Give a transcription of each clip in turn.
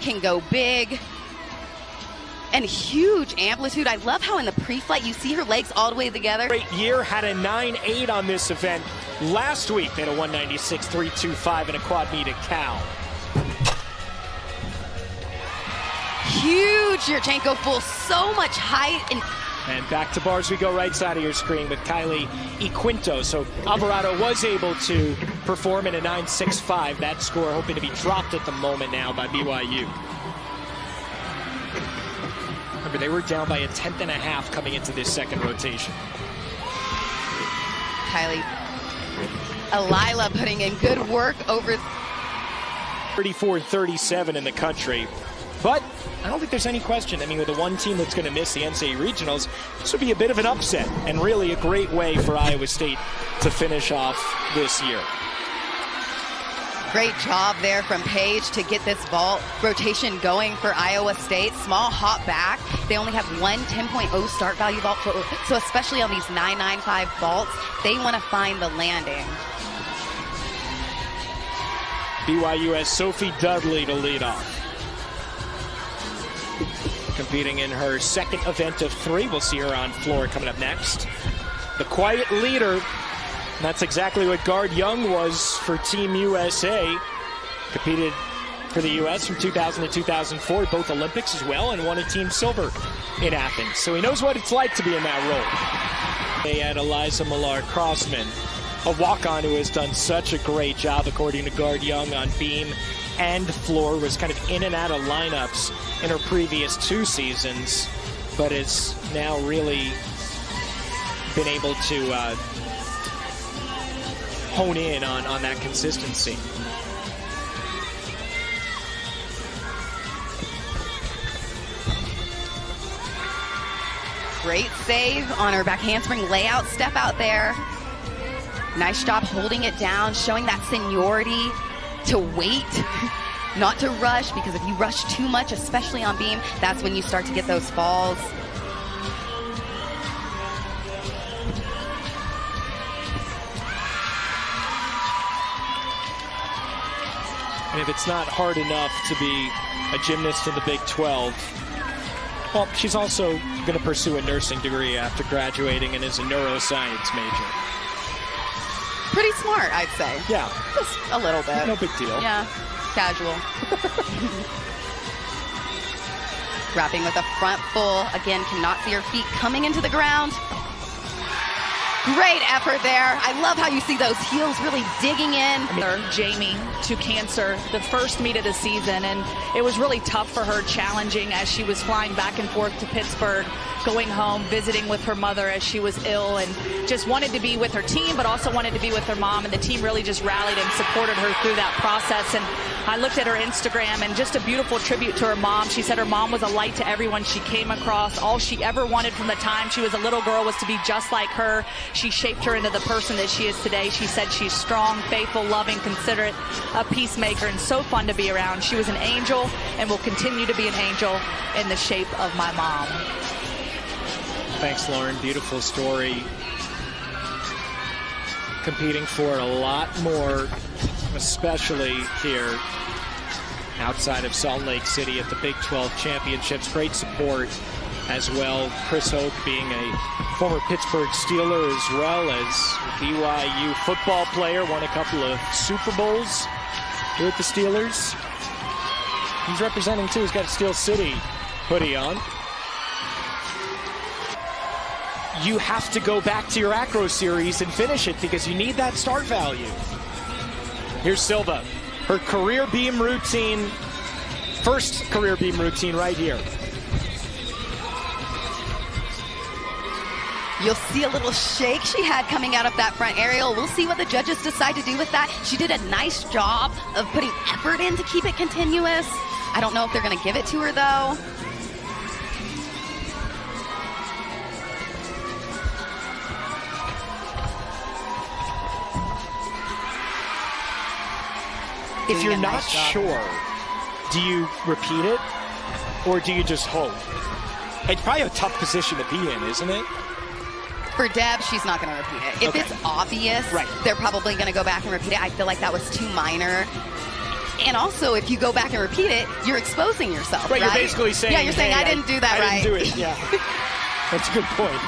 can go big. And huge amplitude. I love how in the pre-flight you see her legs all the way together. Great year, had a 9.8 on this event. Last week they had a 196.325 in a quad meet at Cal. Huge Yurchenko full, so much height. And back to bars we go, right side of your screen with Kylie Quinto. So Alvarado was able to perform in a 9.65. That score hoping to be dropped at the moment now by BYU. Remember, they were down by a 10.5 coming into this second rotation. Kylie, Alila putting in good work over 34-37 in the country. But I don't think there's any question. I mean, with the one team that's going to miss the NCAA regionals, this would be a bit of an upset and really a great way for Iowa State to finish off this year. Great job there from Paige to get this vault rotation going for Iowa State. Small hop back. They only have one 10.0 start value vault, so especially on these 995 vaults, they want to find the landing. BYU has Sophie Dudley to lead off. Competing in her second event of 3. We'll see her on floor coming up next. The quiet leader. That's exactly what Guard Young was for Team USA. Competed for the U.S. from 2000 to 2004, both Olympics as well, and won a team silver in Athens. So he knows what it's like to be in that role. They had Eliza Millar-Crossman, a walk-on who has done such a great job, according to Guard Young, on beam and floor, was kind of in and out of lineups in her previous 2 seasons, but has now really been able to hone in on that consistency. Great save on her back handspring layout step out there. Nice job holding it down, showing that seniority to wait, not to rush, because if you rush too much, especially on beam, that's when you start to get those falls. And if it's not hard enough to be a gymnast in the Big 12, well, she's also going to pursue a nursing degree after graduating and is a neuroscience major. Pretty smart, I'd say. Yeah. Just a little bit. No big deal. Yeah, casual. Wrapping with a front full. Again, cannot see her feet coming into the ground. Great effort there. I love how you see those heels really digging in. Jamie to cancer the first meet of the season, and it was really tough for her, challenging as she was flying back and forth to Pittsburgh, going home, visiting with her mother as she was ill, and just wanted to be with her team, but also wanted to be with her mom, and the team really just rallied and supported her through that process. And I looked at her Instagram, and just a beautiful tribute to her mom. She said her mom was a light to everyone she came across. All she ever wanted from the time she was a little girl was to be just like her. She shaped her into the person that she is today. She said she's strong, faithful, loving, considerate, a peacemaker, and so fun to be around. She was an angel and will continue to be an angel in the shape of my mom. Thanks, Lauren. Beautiful story. Competing for a lot more, especially here outside of Salt Lake City at the Big 12 Championships. Great support as well. Chris Hoke being a former Pittsburgh Steeler as well as BYU football player, won a couple of Super Bowls here with the Steelers. He's representing too. He's got a Steel City hoodie on. You have to go back to your acro series and finish it because you need that start value. Here's Silva. Her career beam routine, first career beam routine right here. You'll see a little shake she had coming out of that front aerial. We'll see what the judges decide to do with that. She did a nice job of putting effort in to keep it continuous. I don't know if they're going to give it to her, though. If you're not sure, do you repeat it or do you just hope? It's probably a tough position to be in, isn't it? For Deb, she's not going to repeat it. If it's obvious, right, they're probably going to go back and repeat it. I feel like that was too minor. And also, if you go back and repeat it, you're exposing yourself, right? You're basically saying, yeah, you're saying, hey, I didn't do that right. I didn't do it, yeah. That's a good point.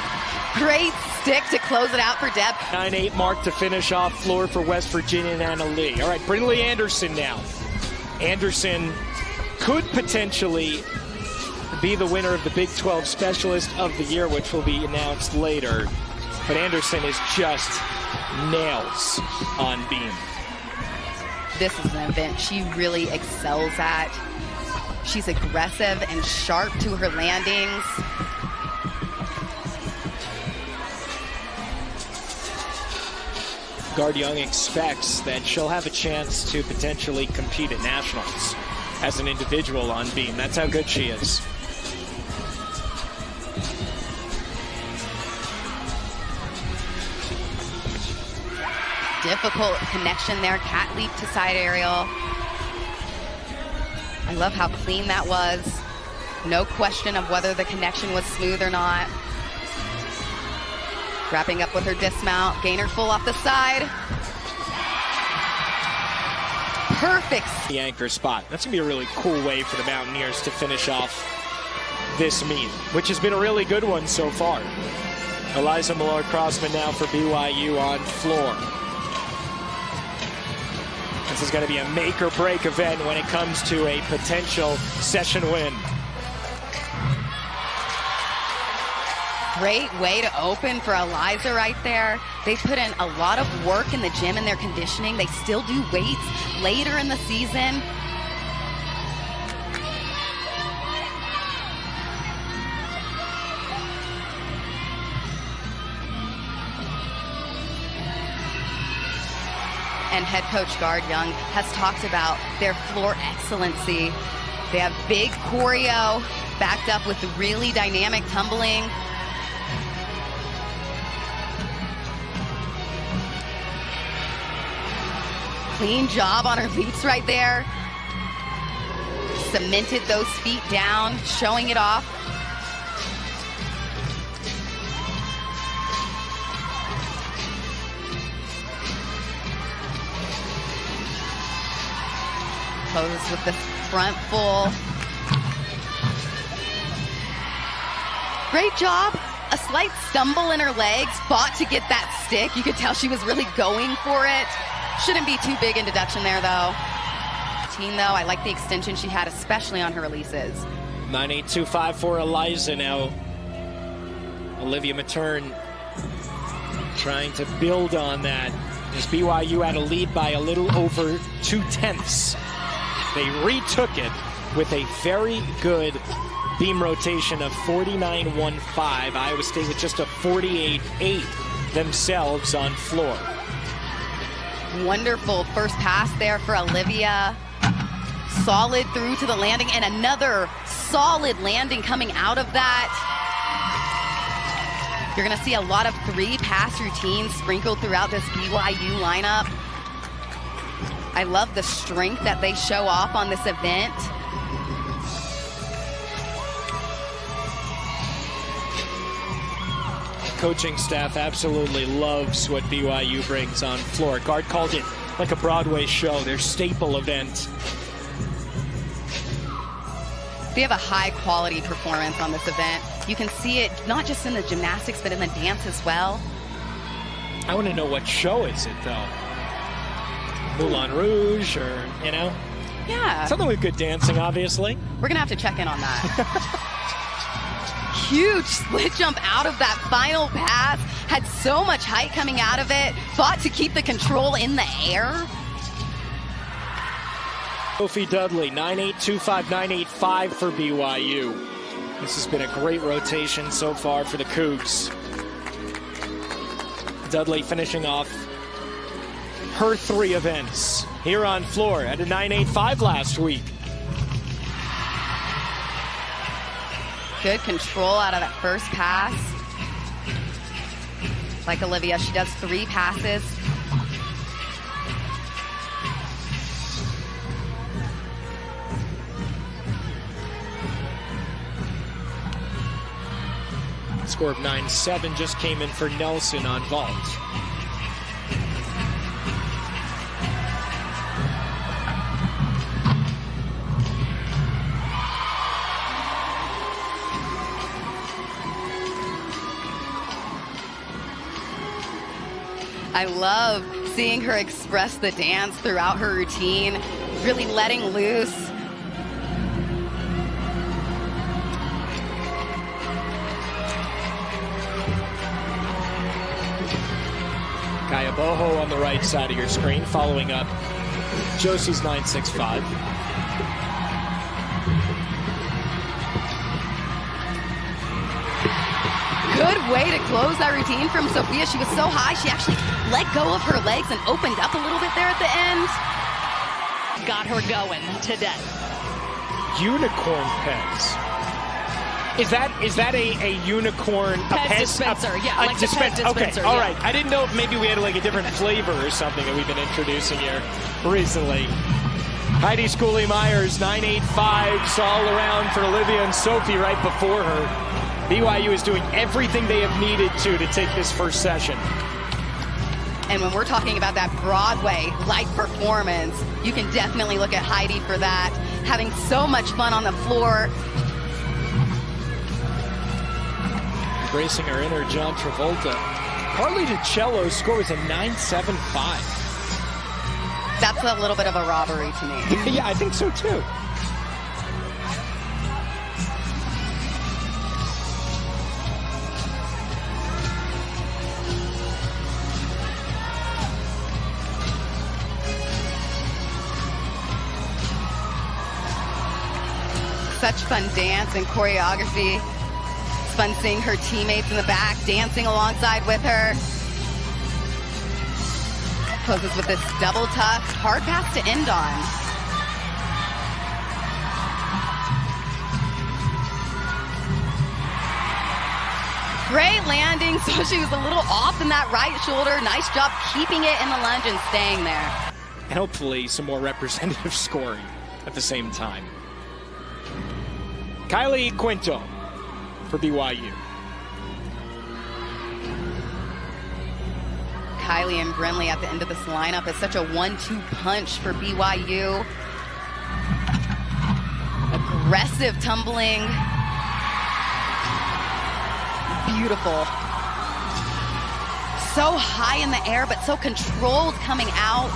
Great stick to close it out for Deb. 9-8 mark to finish off floor for West Virginia and Anna Lee. All right, Brindley Anderson now. Anderson could potentially be the winner of the Big 12 Specialist of the Year, which will be announced later. But Anderson is just nails on beam. This is an event she really excels at. She's aggressive and sharp to her landings. Guard Young expects that she'll have a chance to potentially compete at nationals as an individual on beam. That's how good she is. Difficult connection there. Cat leap to side aerial. I love how clean that was. No question of whether the connection was smooth or not. Wrapping up with her dismount. Gainer full off the side. Perfect. The anchor spot. That's going to be a really cool way for the Mountaineers to finish off this meet, which has been a really good one so far. Eliza Malloy-Crossman now for BYU on floor. This is going to be a make or break event when it comes to a potential session win. Great way to open for Eliza right there. They put in a lot of work in the gym and their conditioning. They still do weights later in the season. And head coach Guard Young has talked about their floor excellency. They have big choreo backed up with really dynamic tumbling. Clean job on her leaps right there. Cemented those feet down, showing it off. Closes with the front full. Great job. A slight stumble in her legs, fought to get that stick. You could tell she was really going for it. Shouldn't be too big in deduction there, though. Though, I like the extension she had, especially on her releases. 9.825 for Eliza now. Olivia Matern trying to build on that as BYU had a lead by a little over 2/10. They retook it with a very good beam rotation of 49.15. Iowa State with just a 48.8 themselves on floor. Wonderful first pass there for Olivia. Solid through to the landing, and another solid landing coming out of that. You're going to see a lot of 3-pass routines sprinkled throughout this BYU lineup. I love the strength that they show off on this event. Coaching staff absolutely loves what BYU brings on floor. Guard called it like a Broadway show, their staple event. They have a high-quality performance on this event. You can see it not just in the gymnastics, but in the dance as well. I want to know what show is it, though. Moulin Rouge, or, you know? Yeah. Something with good dancing, obviously. We're going to have to check in on that. Huge split jump out of that final pass. Had so much height coming out of it. Fought to keep the control in the air. Sophie Dudley, 9.825, 9.85 for BYU. This has been a great rotation so far for the Cougs. Dudley finishing off her 3 events here on floor at a 9.85 last week. Good control out of that first pass. Like Olivia, she does 3 passes. Score of 9-7 just came in for Nelson on vault. I love seeing her express the dance throughout her routine, really letting loose. Kaya Boho on the right side of your screen, following up Josie's 9.65. Good way to close that routine from Sophia. She was so high, she actually let go of her legs and opened up a little bit there at the end. Got her going today. Unicorn Pez. Is that a unicorn? Pez dispenser, yeah, like the Pez dispenser. Okay, all right. I didn't know if maybe we had like a different flavor or something that we've been introducing here recently. Heidi Schooley-Myers, 9.85, all around for Olivia and Sophie right before her. BYU is doing everything they have needed to take this first session. And when we're talking about that Broadway-like performance, you can definitely look at Heidi for that. Having so much fun on the floor. Embracing her inner John Travolta. Carly DiCello scores a 9.75. That's a little bit of a robbery to me. Yeah, I think so too. Such fun dance and choreography. It's fun seeing her teammates in the back dancing alongside with her. Closes with this double tuck, hard pass to end on. Great landing, so she was a little off in that right shoulder. Nice job keeping it in the lunge and staying there. And hopefully some more representative scoring at the same time. Kylie Quinto for BYU. Kylie and Brinley at the end of this lineup is such a 1-2 punch for BYU. Aggressive tumbling. Beautiful. So high in the air, but so controlled coming out.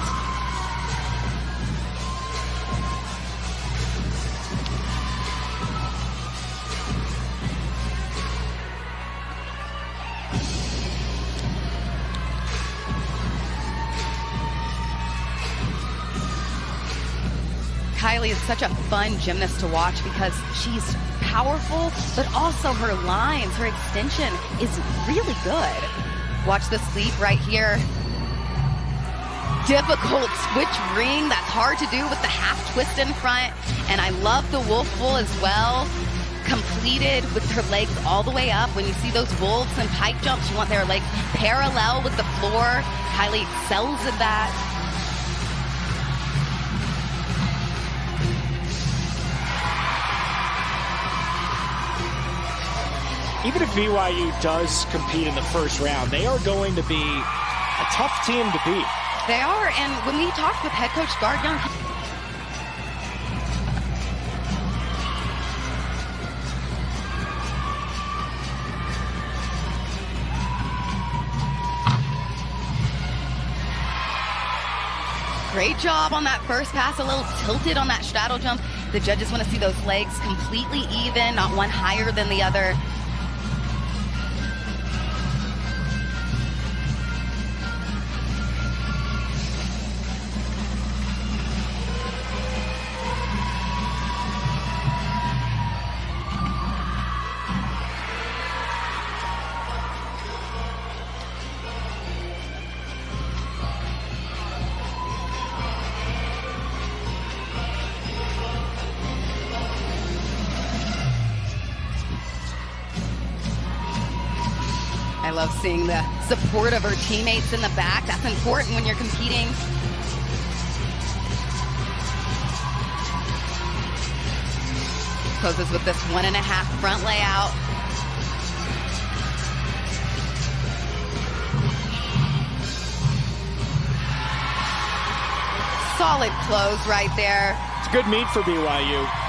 Kylie is such a fun gymnast to watch because she's powerful, but also her lines, her extension is really good. Watch the sweep right here. Difficult switch ring. That's hard to do with the half twist in front. And I love the wolf full as well. Completed with her legs all the way up. When you see those wolves and pike jumps, you want their legs parallel with the floor. Kylie excels at that. Even if BYU does compete in the first round, they are going to be a tough team to beat. They are, and when we talked with head coach Gard Young, great job on that first pass, a little tilted on that straddle jump. The judges want to see those legs completely even, not one higher than the other. I love seeing the support of her teammates in the back. That's important when you're competing. Closes with this 1.5 front layout. Solid close right there. It's a good meet for BYU.